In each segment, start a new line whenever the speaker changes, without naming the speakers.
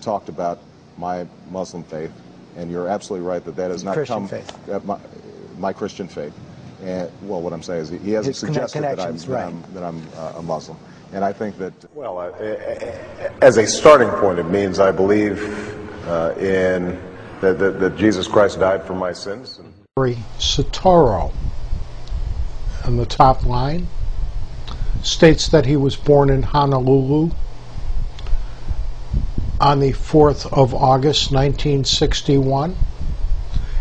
Talked about my Muslim faith, and you're absolutely right that that has not
Christian
come
faith.
My Christian faith. And well, what I'm saying is he hasn't suggested that I'm a Muslim, and I think that
as a starting point, it means I believe in that Jesus Christ died for my sins.
Satoro, on the top line, states that he was born in Honolulu on the 4th of August, 1961.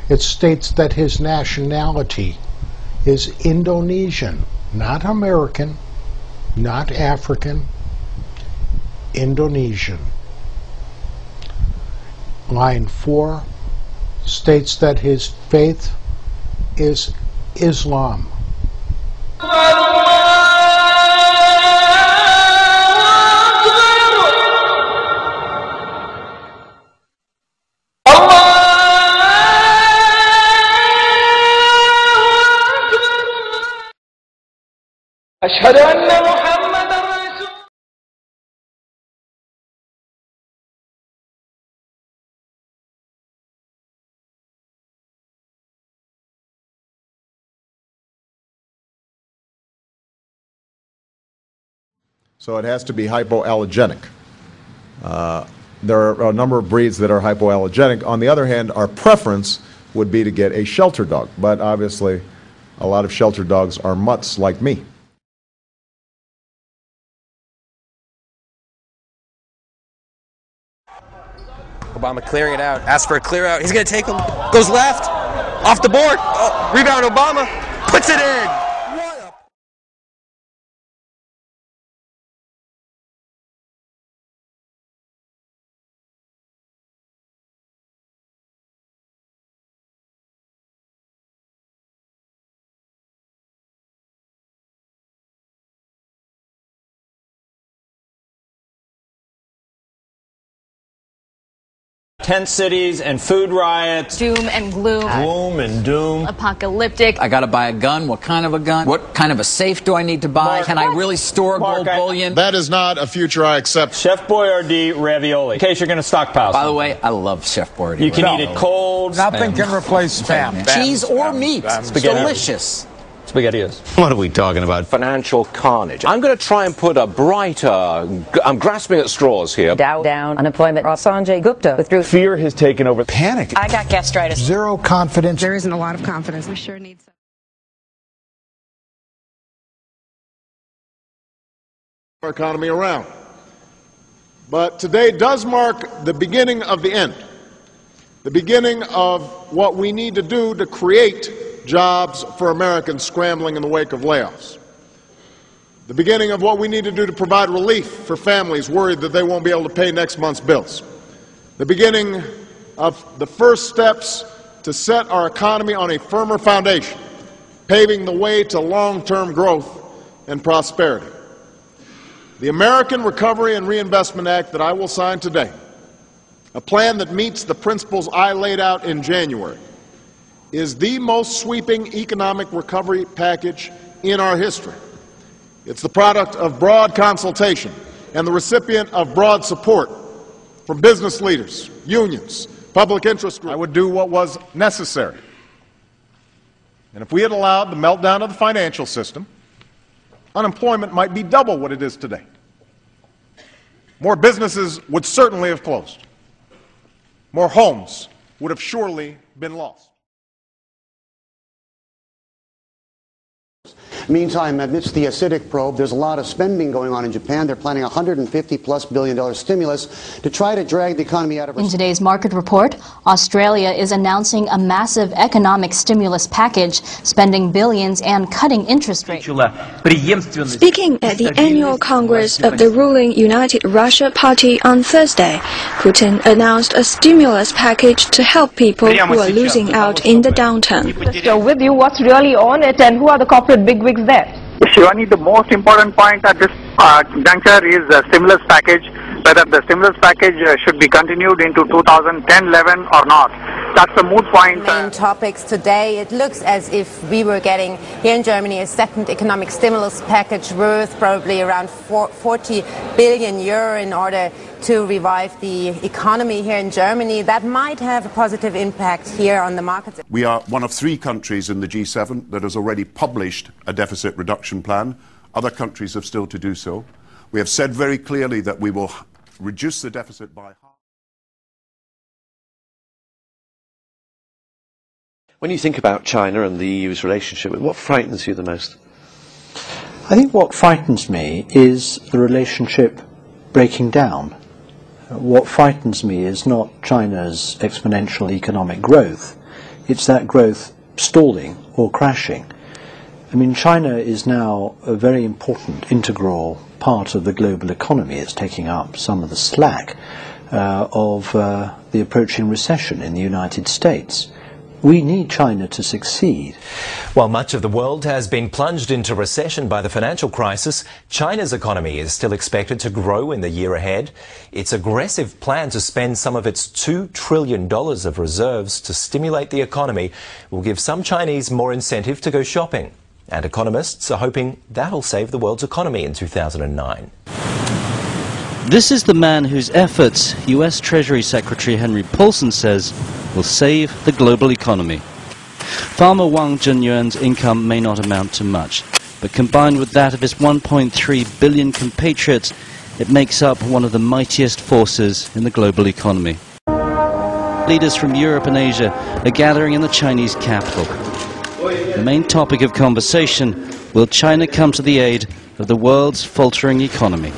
It states that his nationality is Indonesian, not American, not African, Indonesian. Line 4 states that his faith is Islam.
أشهد أن محمدًا رسول.
so it has to be hypoallergenic. There are a number of breeds that are hypoallergenic. On the other hand, our preference would be to get a shelter dog, but obviously a lot of shelter dogs are mutts like me.
Obama clearing it out. Asks for a clear out. He's going to take him. Goes left. Off the board. Oh, rebound Obama. Puts it in. What a...
Tent cities and food riots.
Doom and gloom.
Gloom and doom.
Apocalyptic.
I got to buy a gun. What kind of a gun? What kind of a safe do I need to buy? Can I really store gold bullion?
That is not a future I accept.
Chef Boyardee ravioli. In case you're going to stockpile.
By the way, I love Chef Boyardee.
You can eat it cold.
Nothing can replace spam.
Cheese or meat. It's delicious.
SpaghettiOs.
What are we talking about? Financial carnage. I'm going to try and put a brighter... I'm grasping at straws here.
Dow down. Unemployment. Sanjay Gupta withdrew.
Fear has taken over.
Panic.
I got gastritis.
Zero confidence.
There isn't a lot of confidence. We sure need some.
Our economy around. But today does mark the beginning of the end. The beginning of what we need to do to create jobs for Americans scrambling in the wake of layoffs. The beginning of what we need to do to provide relief for families worried that they won't be able to pay next month's bills. The beginning of the first steps to set our economy on a firmer foundation, paving the way to long-term growth and prosperity. The American Recovery and Reinvestment Act that I will sign today, a plan that meets the principles I laid out in January, is the most sweeping economic recovery package in our history. It's the product of broad consultation and the recipient of broad support from business leaders, unions, public interest groups. I would do what was necessary. And if we had allowed the meltdown of the financial system, unemployment might be double what it is today. More businesses would certainly have closed. More homes would have surely been lost.
Meantime, amidst the acidic probe, there's a lot of spending going on in Japan. They're planning a $150+ billion stimulus to try to drag the economy out of...
In today's market report, Australia is announcing a massive economic stimulus package, spending billions and cutting interest rates.
Speaking at the annual Congress of the ruling United Russia Party on Thursday, Putin announced a stimulus package to help people who are losing out in the downturn.
So with you, what's really on it and who are the corporate bigwigs there?
Shivani, the most important point at this juncture is the stimulus package, whether the stimulus package should be continued into 2010-11 or not. That's the moot point.
Main topics today. It looks as if we were getting here in Germany a second economic stimulus package worth probably around 40 billion euro in order to revive the economy here in Germany. That might have a positive impact here on the markets.
We are one of 3 countries in the G7 that has already published a deficit reduction plan. Other countries have still to do so. We have said very clearly that we will reduce the deficit by half.
When you think about China and the EU's relationship, what frightens you the most?
I think what frightens me is the relationship breaking down. What frightens me is not China's exponential economic growth, it's that growth stalling or crashing. I mean, China is now a very important, integral part of the global economy. It's taking up some of the slack of the approaching recession in the United States. We need China to succeed.
While much of the world has been plunged into recession by the financial crisis, China's economy is still expected to grow in the year ahead. Its aggressive plan to spend some of its $2 trillion of reserves to stimulate the economy will give some Chinese more incentive to go shopping. And economists are hoping that'll save the world's economy in 2009.
This is the man whose efforts U.S. Treasury Secretary Henry Paulson says will save the global economy. Farmer Wang Zhenyuan's income may not amount to much, but combined with that of his 1.3 billion compatriots, it makes up one of the mightiest forces in the global economy. Leaders from Europe and Asia are gathering in the Chinese capital. The main topic of conversation: will China come to the aid of the world's faltering economy?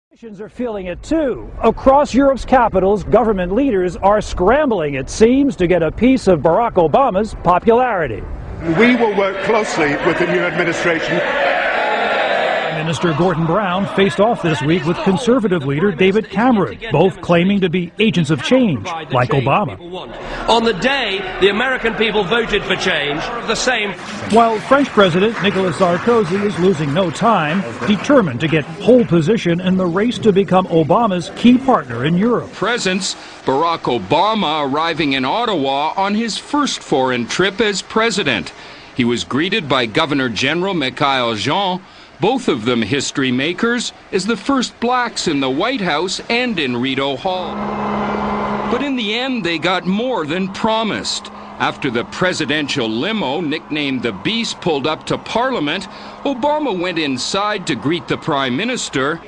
Politicians are feeling it too. Across Europe's capitals, government leaders are scrambling, it seems, to get a piece of Barack Obama's popularity.
We will work closely with the new administration.
Minister Gordon Brown faced off this week with conservative leader David Cameron, both claiming to be agents of change, like Obama.
On the day the American people voted for change, the same.
While French President Nicolas Sarkozy is losing no time, determined to get pole position in the race to become Obama's key partner in Europe.
Presence: Barack Obama arriving in Ottawa on his first foreign trip as president. He was greeted by Governor General Michael Jean, both of them history makers, as the first blacks in the White House and in Rideau Hall. But in the end, they got more than promised. After the presidential limo, nicknamed the Beast, pulled up to Parliament, Obama went inside to greet the Prime Minister.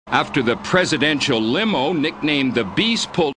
After the presidential limo, nicknamed the Beast, pulled